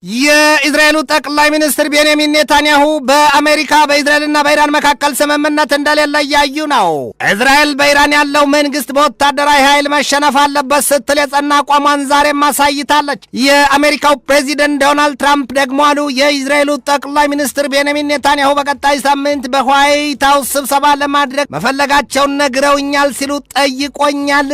የእስራኤሉ ጠቅላይ ሚኒስትር ቤንያሚን ኔታንያሁ በአሜሪካ በእስራኤልና በኢራን መካከል ስምምነት እንደሌለ ያዩ ነው። እስራኤል በኢራን ያለው መንግስት በወታደራዊ ኃይል መሸነፍ አለበት ስትል የጸና አቋሟን ዛሬም አሳይታለች። የአሜሪካው ፕሬዚደንት ዶናልድ ትራምፕ ደግሞ አሉ የእስራኤሉ ጠቅላይ ሚኒስትር ቤንያሚን ኔታንያሁ በቀጣይ ሳምንት በዋይት ሃውስ ስብሰባ ለማድረግ መፈለጋቸውን ነግረውኛል ሲሉ ጠይቆኛል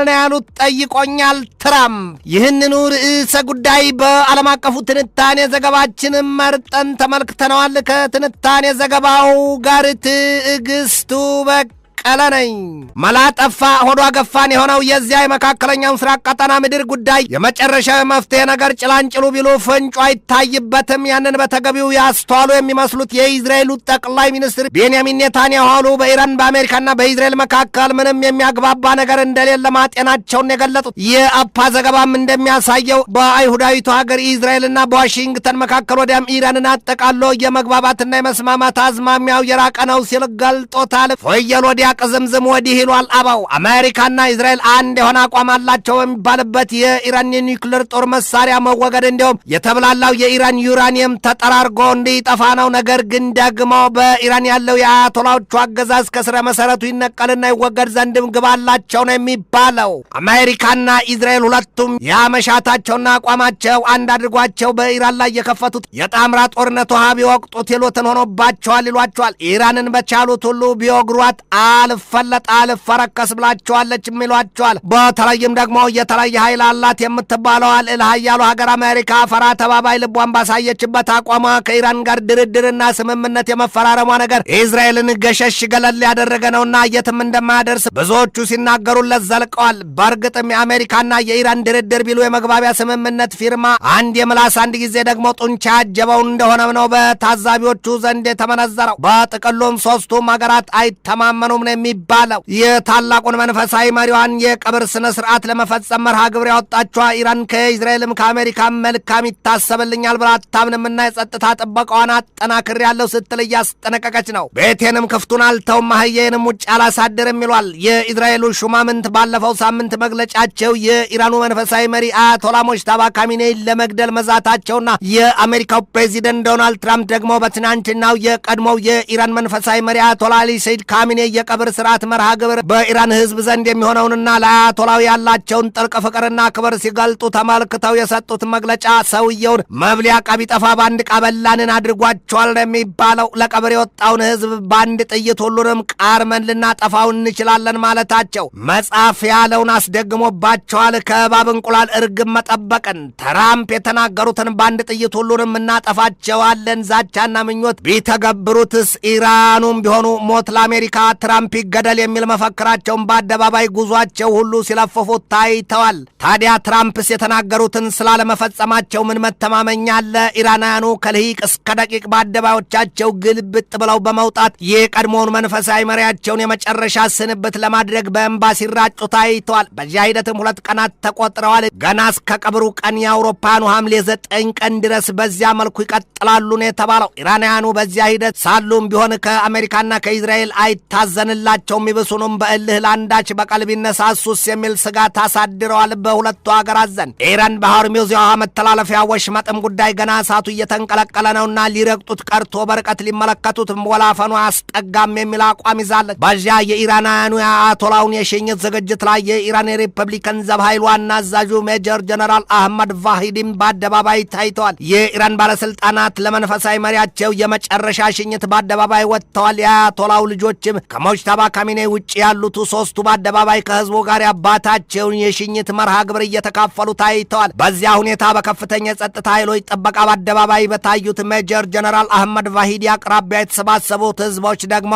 ነው ያሉት። ጠይቆኛል ትራምፕ ይህንኑ ርዕሰ ጉዳይ በዓለም አቀፉ ትንታኔ ዘገባችን መርጠን ተመልክተነዋል። ከትንታኔ ዘገባው ጋር ትዕግስቱ ቀለነኝ መላጠፋ ሆዷ ገፋን የሆነው የዚያ የመካከለኛው ምስራቅ ቀጠና ምድር ጉዳይ የመጨረሻው መፍትሄ ነገር ጭላንጭሉ ቢሉ ፍንጩ አይታይበትም። ያንን በተገቢው ያስተዋሉ የሚመስሉት የእስራኤሉ ጠቅላይ ሚኒስትር ቤንያሚን ኔታንያሁ አሉ በኢራን በአሜሪካና በእስራኤል መካከል ምንም የሚያግባባ ነገር እንደሌለ ማጤናቸውን የገለጹት። የአፓ ዘገባም እንደሚያሳየው በአይሁዳዊቱ ሀገር እስራኤልና በዋሽንግተን መካከል ወዲያም ኢራንን አጠቃሎ የመግባባትና የመስማማት አዝማሚያው የራቀ ነው ሲል ገልጦታል። ፍየል ወዲያ ቅዝምዝም ወዲህ ይሏል አባው። አሜሪካና እስራኤል አንድ የሆነ አቋም አላቸው የሚባልበት የኢራን የኒውክሌር ጦር መሳሪያ መወገድ እንዲሁም የተብላላው የኢራን ዩራኒየም ተጠራርጎ እንዲጠፋ ነው። ነገር ግን ደግሞ በኢራን ያለው የአያቶላዎቹ አገዛዝ ከስረ መሰረቱ ይነቀልና ይወገድ ዘንድም ግብ አላቸው ነው የሚባለው። አሜሪካና እስራኤል ሁለቱም የአመሻታቸውና አቋማቸው አንድ አድርጓቸው በኢራን ላይ የከፈቱት የጣምራ ጦርነቱ ቢወቅጡት ይሉትን ሆኖባቸዋል ይሏቸዋል። ኢራንን በቻሉት ሁሉ ቢወግሯት አልፈለጥ አልፈረከስ ብላቸዋለች የሚሏቸዋል። በተለይም ደግሞ የተለየ ኃይል አላት የምትባለው ልዕለ ኃያሉ ሀገር አሜሪካ ፈራ ተባባይ ልቧን ባሳየችበት አቋሟ ከኢራን ጋር ድርድርና ስምምነት የመፈራረሟ ነገር እስራኤልን ገሸሽ ገለል ያደረገ ነውና የትም እንደማያደርስ ብዙዎቹ ሲናገሩለት ዘልቀዋል። በእርግጥም የአሜሪካና የኢራን ድርድር ቢሉ የመግባቢያ ስምምነት ፊርማ አንድ የምላስ አንድ ጊዜ ደግሞ ጡንቻ ያጀበው እንደሆነ ነው በታዛቢዎቹ ዘንድ የተመነዘረው። በጥቅሉም ሶስቱም ሀገራት አይተማመኑም ነው የሚባለው። የታላቁን መንፈሳዊ መሪዋን የቀብር ስነ ስርዓት ለመፈጸም መርሃ ግብር ያወጣችው ኢራን ከእስራኤልም ከአሜሪካም መልካም ይታሰብልኛል ብላ አታምንምና የጸጥታ ጥበቃዋን አጠናክር ያለው ስትል እያስጠነቀቀች ነው። ቤቴንም ክፍቱን አልተውም አህዬንም ውጭ አላሳድርም ይሏል። የእስራኤሉ ሹማምንት ባለፈው ሳምንት መግለጫቸው የኢራኑ መንፈሳዊ መሪ አያቶላ ሙጅተባ ካሚኔይን ለመግደል መዛታቸውና የአሜሪካው ፕሬዚደንት ዶናልድ ትራምፕ ደግሞ በትናንትናው የቀድሞው የኢራን መንፈሳዊ መሪ አያቶላ አሊ ሰይድ ካሚኔይ የቀብር ስርዓት መርሃ ግብር በኢራን ህዝብ ዘንድ የሚሆነውንና ለአያቶላው ያላቸውን ጥልቅ ፍቅርና ክብር ሲገልጡ ተመልክተው የሰጡት መግለጫ ሰውየውን መብሊያ ቀቢጠፋ ባንድ ቀበላንን አድርጓቸዋል የሚባለው። ለቀብር የወጣውን ህዝብ ባንድ ጥይት ሁሉንም ቃርመን ልናጠፋው እንችላለን ማለታቸው መጽሐፍ ያለውን አስደግሞባቸዋል። ከእባብ እንቁላል እርግብ መጠበቅን ትራምፕ የተናገሩትን ባንድ ጥይት ሁሉንም እናጠፋቸዋለን ዛቻና ምኞት ቢተገብሩትስ ኢራኑም ቢሆኑ ሞት ለአሜሪካ ትራምፕ ይገደል የሚል መፈክራቸውን በአደባባይ ጉዟቸው ሁሉ ሲለፍፉት ታይተዋል። ታዲያ ትራምፕስ የተናገሩትን ስላለመፈጸማቸው ምን መተማመኛ አለ? ኢራናውያኑ ከልሂቅ እስከ ደቂቅ በአደባባዮቻቸው ግልብጥ ብለው በመውጣት የቀድሞውን መንፈሳዊ መሪያቸውን የመጨረሻ ስንብት ለማድረግ በእንባ ሲራጩ ታይተዋል። በዚያ ሂደትም 2 ቀናት ተቆጥረዋል። ገና እስከ ቀብሩ ቀን የአውሮፓውያኑ ሐምሌ 9 ቀን ድረስ በዚያ መልኩ ይቀጥላሉ ነው የተባለው። ኢራናውያኑ በዚያ ሂደት ሳሉም ቢሆን ከአሜሪካና ከእስራኤል አይታዘንላቸውም። ይብሱንም በእልህ ላንዳች በቀል ቢነሳሱስ የሚል ስጋት አሳድረዋል በሁለቱ ሀገራት ዘንድ። ኢራን በሆርሙዝ የውሃ መተላለፊያ ወሽመጥም ጉዳይ ገና እሳቱ እየተንቀለቀለ ነውና ሊረግጡት ቀርቶ በርቀት ሊመለከቱት ወላፈኑ አስጠጋም የሚል አቋም ይዛለች። በዚያ የኢራናውያኑ የአያቶላውን የሽኝት ዝግጅት ላይ የኢራን የሪፐብሊካን ዘብ ኃይል ዋና አዛዡ ሜጀር ጀነራል አህመድ ቫሂዲም በአደባባይ ታይተዋል። የኢራን ባለስልጣናት ለመንፈሳዊ መሪያቸው የመጨረሻ ሽኝት በአደባባይ ወጥተዋል። የአያቶላው ልጆችም ከሙጅተባ ካሚኔይ ውጭ ያሉት ሶስቱ በአደባባይ ከህዝቡ ጋር ያባታቸውን የሽኝት መርሃ ግብር እየተካፈሉ ታይተዋል። በዚያ ሁኔታ በከፍተኛ የጸጥታ ኃይሎች ጥበቃ በአደባባይ በታዩት ሜጀር ጀነራል አህመድ ቫሂዲ አቅራቢያ የተሰባሰቡት ህዝቦች ደግሞ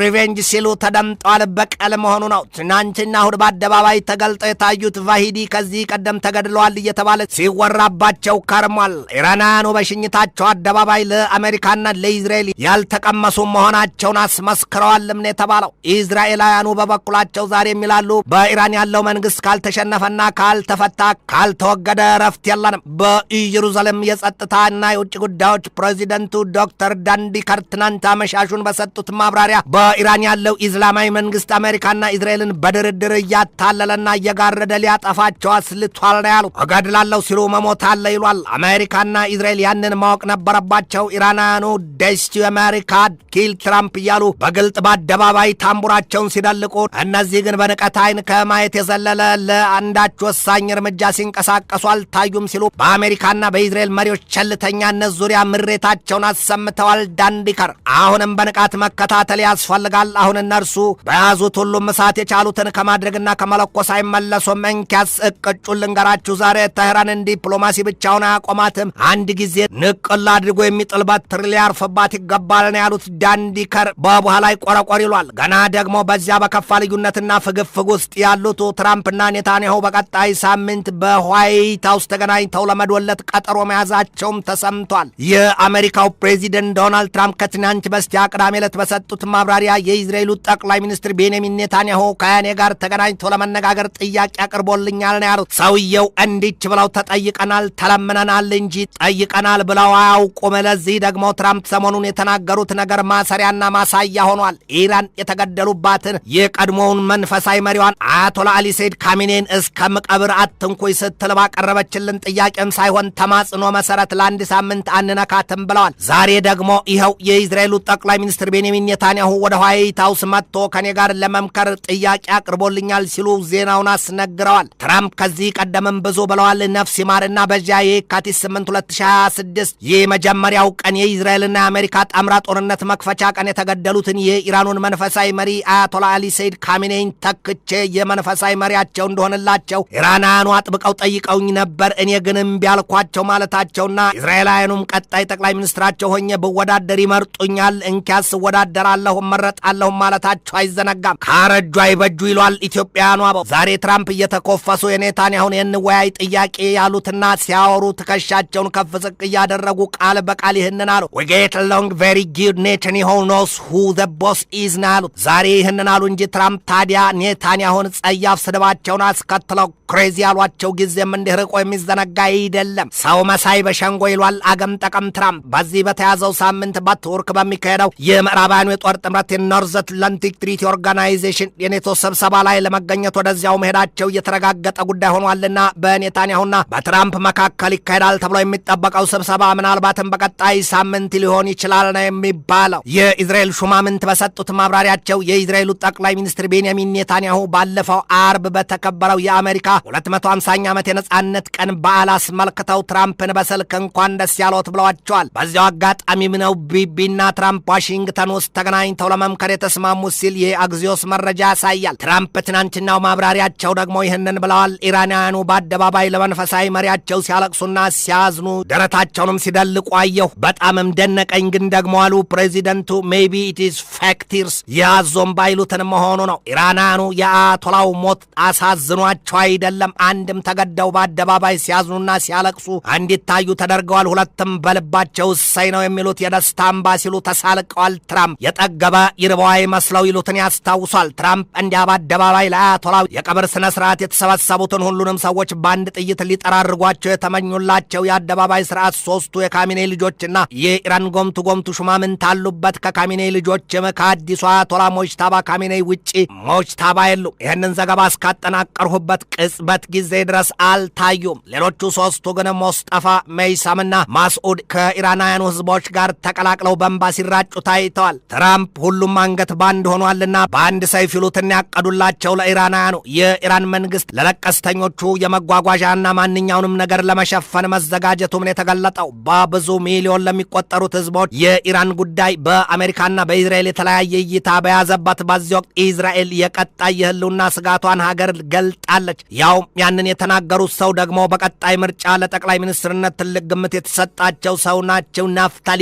ሪቬንጅ ሲሉ ተደምጠዋል። በቀል መሆኑ ነው። ትናንትና እሁድ በአደባባይ ተገልጠው የታዩት ቫሂዲ ከዚህ ቀደም ተገድለዋል እየተባለ ሲወራባቸው ከርሟል። ኢራናውያኑ በሽኝታቸው አደባባይ ለአሜሪካና ለእስራኤል ያልተቀመሱ መሆናቸውን አስመስክረዋል። ሞክረዋልም ነው የተባለው። እስራኤላውያኑ በበኩላቸው ዛሬ የሚላሉ በኢራን ያለው መንግስት ካልተሸነፈና ካልተፈታ ካልተወገደ ረፍት የለንም። በኢየሩሳሌም የጸጥታና የውጭ ጉዳዮች ፕሬዚደንቱ ዶክተር ዳንዲከር ትናንት አመሻሹን በሰጡት ማብራሪያ በኢራን ያለው ኢስላማዊ መንግስት አሜሪካና እስራኤልን በድርድር እያታለለና እየጋረደ ሊያጠፋቸው አስልቷል ነው ያሉት። እገድላለሁ ሲሉ መሞት አለ ይሏል። አሜሪካና እስራኤል ያንን ማወቅ ነበረባቸው። ኢራናውያኑ ዴስቲ አሜሪካ ኪል ትራምፕ እያሉ በግልጥ በአደባባይ ታምቡራቸውን ሲደልቁ፣ እነዚህ ግን በንቀት አይን ከማየት የዘለለ ለአንዳች ወሳኝ እርምጃ ሲንቀሳቀሱ አልታዩም ሲሉ በአሜሪካና በእስራኤል መሪዎች ቸልተኛነት ዙሪያ ምሬታቸውን አሰምተዋል። ዳንዲከር አሁንም በንቃት መከታተል ያስፈልጋል። አሁን እነርሱ በያዙት ሁሉም እሳት የቻሉትን ከማድረግና ከመለኮስ አይመለሱም። እንኪያስ እቅጩን ልንገራችሁ። ዛሬ ተህራንን ዲፕሎማሲ ብቻውን አያቆማትም። አንድ ጊዜ ንቅል አድርጎ የሚጥል በትር ሊያርፍባት ይገባል ነው ያሉት ዳንዲከር። በበኋላ ቆረቆር ይሏል። ገና ደግሞ በዚያ በከፋ ልዩነትና ፍግፍግ ውስጥ ያሉት ትራምፕና ኔታንያሁ በቀጣይ ሳምንት በዋይት ሃውስ ተገናኝተው ለመዶለት ቀጠሮ መያዛቸውም ተሰምቷል። የአሜሪካው ፕሬዚደንት ዶናልድ ትራምፕ ከትናንት በስቲያ ቅዳሜ ዕለት በሰጡት ማብራሪያ የእስራኤሉ ጠቅላይ ሚኒስትር ቤንያሚን ኔታንያሁ ከእኔ ጋር ተገናኝተው ለመነጋገር ጥያቄ አቅርቦልኛል ነው ያሉት። ሰውየው እንዲች ብለው ተጠይቀናል፣ ተለምነናል እንጂ ጠይቀናል ብለው አያውቁም። ለዚህ ደግሞ ትራምፕ ሰሞኑን የተናገሩት ነገር ማሰሪያና ማሳያ ሆኗል። ኢራን የተገደሉባትን የቀድሞውን መንፈሳዊ መሪዋን አያቶላ አሊ ሰይድ ካሚኔን እስከመቀብር አትንኩይ ስትል ባቀረበችልን ጥያቄም ሳይሆን ተማጽኖ መሰረት ለአንድ ሳምንት አንነካትም ብለዋል። ዛሬ ደግሞ ይኸው የእስራኤሉ ጠቅላይ ሚኒስትር ቤንያሚን ኔታንያሁ ወደ ዋይት ሃውስ መጥቶ ከኔ ጋር ለመምከር ጥያቄ አቅርቦልኛል ሲሉ ዜናውን አስነግረዋል። ትራምፕ ከዚህ ቀደምም ብዙ ብለዋል። ነፍስ ይማርና በዚያ የካቲት 8 2026 የመጀመሪያው ቀን የእስራኤልና የአሜሪካ ጣምራ ጦርነት መክፈቻ ቀን የተገደሉትን የኢራኑን መንፈሳዊ መሪ አያቶላ አሊ ሰይድ ካሚኔን ተክቼ የመንፈሳዊ መሪያቸው እንደሆነላቸው ኢራናውያኑ አጥብቀው ጠይቀውኝ ነበር። እኔ ግን እምቢ አልኳቸው ማለታቸውና እስራኤላውያኑም ቀጣይ ጠቅላይ ሚኒስትራቸው ሆኜ ብወዳደር ይመርጡኛል፣ እንኪያስ እወዳደራለሁ እመረጣለሁ ማለታቸው አይዘነጋም። ካረጁ አይበጁ ይሏል ኢትዮጵያውያኑ አበው። ዛሬ ትራምፕ እየተኮፈሱ የኔታንያሁን የንወያይ ጥያቄ ያሉትና ሲያወሩ ትከሻቸውን ከፍ ዝቅ እያደረጉ ቃል በቃል ይህንን አሉ። we get along very good Netanyahu knows who the boss is ነው ያሉት። ዛሬ ይህንን አሉ እንጂ ትራምፕ ታዲያ ኔታንያሁን ጸያፍ ስድባቸውን አስከትለው ክሬዚ ያሏቸው ጊዜም እንዲህ ርቆ የሚዘነጋ አይደለም። ሰው መሳይ በሸንጎ ይሏል አገም ጠቀም ትራምፕ። በዚህ በተያዘው ሳምንት በቱርክ በሚካሄደው የምዕራባውያኑ የጦር ጥምረት የኖርዝ አትላንቲክ ትሪቲ ኦርጋናይዜሽን የኔቶ ስብሰባ ላይ ለመገኘት ወደዚያው መሄዳቸው የተረጋገጠ ጉዳይ ሆኗልና በኔታንያሁና በትራምፕ መካከል ይካሄዳል ተብሎ የሚጠበቀው ስብሰባ ምናልባትም በቀጣይ ሳምንት ሊሆን ይችላል ነው የሚባለው። የእስራኤል ሹማምንት በሰጡት ማብራሪያቸው የእስራኤሉ ጠቅላይ ሚኒስትር ቤንያሚን ኔታንያሁ ባለፈው አርብ በተከበረው የአሜሪካ 250ኛ ዓመት የነጻነት ቀን በዓል አስመልክተው ትራምፕን በስልክ እንኳን ደስ ያሎት ብለዋቸዋል። በዚያው አጋጣሚም ነው ቢቢና ትራምፕ ዋሽንግተን ውስጥ ተገናኝተው ለመምከር የተስማሙት ሲል የአግዚዮስ መረጃ ያሳያል። ትራምፕ ትናንትናው ማብራሪያቸው ደግሞ ይህንን ብለዋል። ኢራናውያኑ በአደባባይ ለመንፈሳዊ መሪያቸው ሲያለቅሱና ሲያዝኑ ደረታቸውንም ሲደልቁ አየሁ። በጣምም ደነቀኝ። ግን ደግሞ አሉ ፕሬዚደንቱ ሜቢ ኢት ኢዝ ፌክ ቲርስ ያዞም ባይሉትን መሆኑ ነው። ኢራናውያኑ የአያቶላው ሞት አሳዝኗቸው አይደለም። አንድም ተገደው በአደባባይ ሲያዝኑና ሲያለቅሱ እንዲታዩ ተደርገዋል። ሁለትም በልባቸው እሰይ ነው የሚሉት የደስታ አምባ ሲሉ ተሳልቀዋል። ትራምፕ የጠገበ ይርባዋይ መስለው ይሉትን ያስታውሷል። ትራምፕ እንዲያ በአደባባይ ለአያቶላው የቀብር ስነ ስርዓት የተሰበሰቡትን ሁሉንም ሰዎች በአንድ ጥይት ሊጠራርጓቸው የተመኙላቸው የአደባባይ ስርዓት ሶስቱ የካሚኔ ልጆችና የኢራን ጎምቱ ሹማምንት አሉበት። ከካሚኔ ልጆችም ከአዲሷ አያቶላ ሞጅታባ ካሚኔ ውጪ ሞጅታባ የሉ። ይህንን ዘገባ እስካጠናቀርሁበት ቅጽበት ጊዜ ድረስ አልታዩም። ሌሎቹ ሶስቱ ግን ሞስጠፋ፣ መይሳምና ማስዑድ ከኢራናውያኑ ህዝቦች ጋር ተቀላቅለው በእንባ ሲራጩ ታይተዋል። ትራምፕ ሁሉም አንገት ባንድ ሆኗልና በአንድ ሰይፍ ይሉትን ያቀዱላቸው ለኢራናውያኑ። የኢራን መንግስት ለለቀስተኞቹ የመጓጓዣና ማንኛውንም ነገር ለመሸፈን መዘጋጀቱም ነው የተገለጠው። በብዙ ሚሊዮን ለሚቆጠሩት ህዝቦች የኢራን ጉዳይ በአሜሪካና በእስራኤል የተለያየ እይታ በያዘበት በዚህ ወቅት እስራኤል የቀጣይ የህልውና ስጋቷን ሀገር ገልጣለች። ያው ያንን የተናገሩት ሰው ደግሞ በቀጣይ ምርጫ ለጠቅላይ ሚኒስትርነት ትልቅ ግምት የተሰጣቸው ሰው ናቸው። ናፍታሊ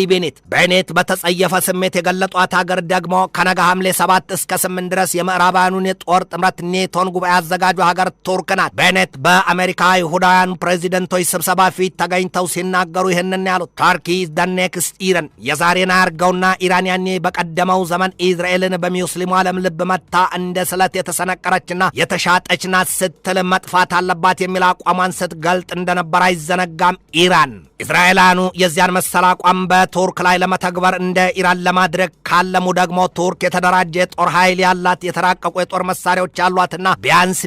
ቤኔት በተጸየፈ ስሜት የገለጧት ሀገር ደግሞ ከነገ ሐምሌ 7 እስከ 8 ድረስ የምዕራባውያኑን የጦር ጥምረት ኔቶን ጉባኤ አዘጋጁ ሀገር ቱርክ ናት። ቤኔት በአሜሪካ ይሁዳውያን ፕሬዚደንቶች ስብሰባ ፊት ተገኝተው ሲናገሩ ይህንን ያሉት ታርኪ ኢዝ ዘ ኔክስት ኢራን፣ የዛሬን አያርገውና ኢራን ያኔ በቀደመው ዘመን እስራኤልን በሙስሊሙ ዓለም ልብ መታ እንደ ስለት የተሰነቀረችና የተሻጠች ናት ስትል መጥፋት አለባት የሚል አቋሟን ስትገልጥ እንደነበር አይዘነጋም። ኢራን እስራኤላኑ የዚያን መሰል አቋም በቱርክ ላይ ለመተግበር እንደ ኢራን ለማድረግ ካለሙ ደግሞ ቱርክ የተደራጀ የጦር ኃይል ያላት የተራቀቁ የጦር መሳሪያዎች ያሏትና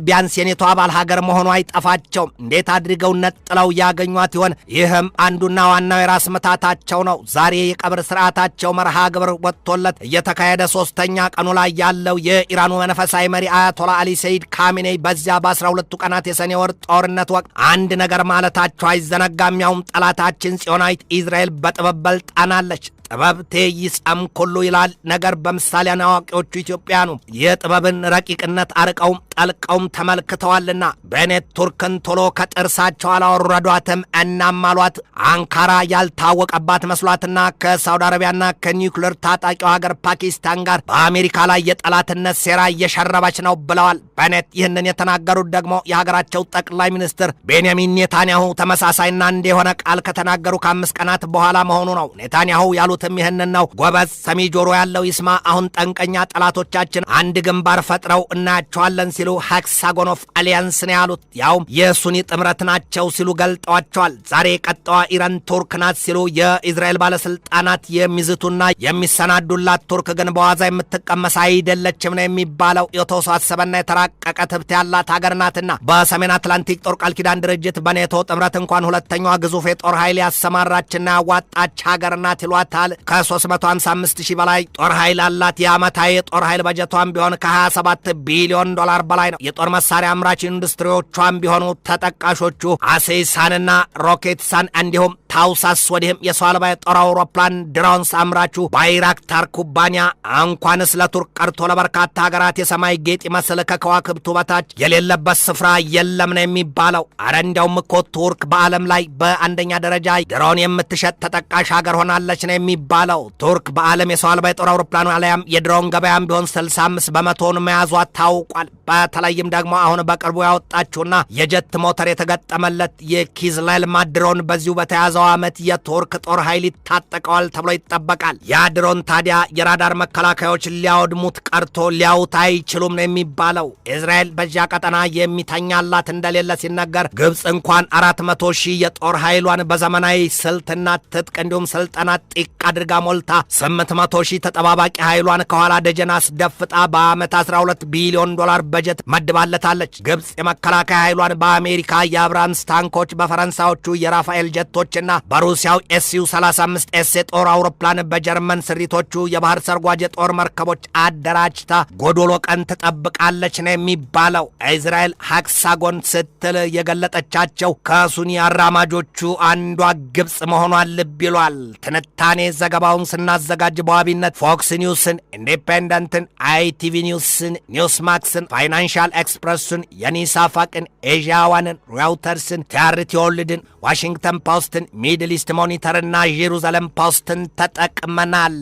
ቢያንስ የኔቶ አባል ሀገር መሆኗ አይጠፋቸውም። እንዴት አድርገው ነጥለው ያገኟት ይሆን? ይህም አንዱና ዋናው የራስ ምታታቸው ነው። ዛሬ የቀብር ስርዓታቸው መርሃ ግብር ወጥቶለት እየተካሄደ 3ኛ ቀኑ ላይ ያለው የኢራኑ መንፈሳዊ መሪ አያቶላ አሊ ሰይድ ካሚኔይ በዚያ በ12ቱ ቀናት የሰኔ ወር ጦርነት ወቅት አንድ ነገር ማለታቸው አይዘነጋም። ያውም ጠላታችን ጽዮናዊት እስራኤል በጥበብ በልጣናለች። ጥበብ ትይጸም ኩሉ ይላል ነገር በምሳሌ አዋቂዎቹ ኢትዮጵያኑ የጥበብን ረቂቅነት አርቀውም ጠልቀውም ተመልክተዋልና በኔት ቱርክን ቶሎ ከጥርሳቸው አላወረዷትም። እናም አሏት አንካራ ያልታወቀባት መስሏትና ከሳውዲ አረቢያና ከኒውክሌር ታጣቂው ሀገር ፓኪስታን ጋር በአሜሪካ ላይ የጠላትነት ሴራ እየሸረበች ነው ብለዋል። በኔት ይህንን የተናገሩት ደግሞ የሀገራቸው ጠቅላይ ሚኒስትር ቤንያሚን ኔታንያሁ ተመሳሳይና እንደሆነ ቃል ከተናገሩ ከ5 ቀናት በኋላ መሆኑ ነው። ኔታንያሁ ያሉትም ይህንን ነው። ጎበዝ ሰሚ ጆሮ ያለው ይስማ። አሁን ጠንቀኛ ጠላቶቻችን አንድ ግንባር ፈጥረው እናያቸዋለን ሲሉ ሄክሳጎን ኦፍ አሊያንስ ነው ያሉት። ያውም የሱኒ ጥምረት ናቸው ሲሉ ገልጠዋቸዋል። ዛሬ ቀጣዋ ኢራን ቱርክ ናት ሲሉ የእስራኤል ባለስልጣናት የሚዝቱና የሚሰናዱላት ቱርክ ግን በዋዛ የምትቀመስ አይደለችም ነው የሚባለው። የተወሳሰበና የተራቀቀ ትብት ያላት ሀገር ናትና በሰሜን አትላንቲክ ጦር ቃል ኪዳን ድርጅት በኔቶ ጥምረት እንኳን ሁለተኛዋ ግዙፍ የጦር ኃይል ያሰማራችና ያዋጣች ሀገር ናት ይሏታል። ከ355,000 በላይ ጦር ኃይል አላት። የዓመታዊ የጦር ኃይል በጀቷም ቢሆን ከ27 ቢሊዮን ዶላር በላይ ነው። የጦር መሳሪያ አምራች ኢንዱስትሪዎቿም ቢሆኑ ተጠቃሾቹ አሴሳንና ሮኬትሳን እንዲሁም ታውሳስ ወዲህም የሰው አልባ የጦር አውሮፕላን ድሮንስ አምራቹ ባይራክታር ኩባንያ እንኳንስ ለቱርክ ቀርቶ ለበርካታ ሀገራት የሰማይ ጌጥ ይመስል ከከዋክብቱ በታች የሌለበት ስፍራ የለም ነው የሚባለው። አረ እንዲያውም እኮ ቱርክ በዓለም ላይ በአንደኛ ደረጃ ድሮን የምትሸጥ ተጠቃሽ ሀገር ሆናለች ነው የሚባለው። ቱርክ በዓለም የሰው አልባ የጦር አውሮፕላን አለያም የድሮን ገበያም ቢሆን 65 በመቶውን መያዟ ታውቋል። በተለይም ደግሞ አሁን በቅርቡ ያወጣችውና የጀት ሞተር የተገጠመለት የኪዝላይልማ ድሮን በዚሁ በተያዘው ዓመት የቱርክ ጦር ኃይል ይታጠቀዋል ተብሎ ይጠበቃል። ያ ድሮን ታዲያ የራዳር መከላከያዎች ሊያወድሙት ቀርቶ ሊያውት አይችሉም ነው የሚባለው። እስራኤል በዚያ ቀጠና የሚተኛላት እንደሌለ ሲነገር ግብፅ እንኳን 400,000 የጦር ኃይሏን በዘመናዊ ስልትና ትጥቅ እንዲሁም ስልጠና ጢቅ አድርጋ ሞልታ 800,000 ተጠባባቂ ኃይሏን ከኋላ ደጀን አስደፍጣ በዓመት 12 ቢሊዮን ዶላር በጀት መድባለታለች። ግብፅ የመከላከያ ኃይሏን በአሜሪካ የአብራምስ ታንኮች፣ በፈረንሳዮቹ የራፋኤል ጀቶችና በሩሲያው ኤስዩ-35 ኤስ የጦር አውሮፕላን፣ በጀርመን ስሪቶቹ የባህር ሰርጓጅ የጦር መርከቦች አደራጅታ ጎዶሎ ቀን ትጠብቃለች ነው የሚባለው። እስራኤል ሄክሳጎን ስትል የገለጠቻቸው ከሱኒ አራማጆቹ አንዷ ግብፅ መሆኗን ልብ ይሏል። ትንታኔ ዘገባውን ስናዘጋጅ በዋቢነት ፎክስ ኒውስን፣ ኢንዲፔንደንትን፣ አይቲቪ ኒውስን፣ ኒውስማክስን፣ ፋይናንሻል ኤክስፕረስን፣ የኒሳፋቅን፣ ኤዥያዋንን፣ ራውተርስን፣ ቲአርቲ ወርልድን፣ ዋሽንግተን ፖስትን፣ ሚድል ኢስት ሞኒተርና ጄሩዛሌም ፖስትን ተጠቅመናል።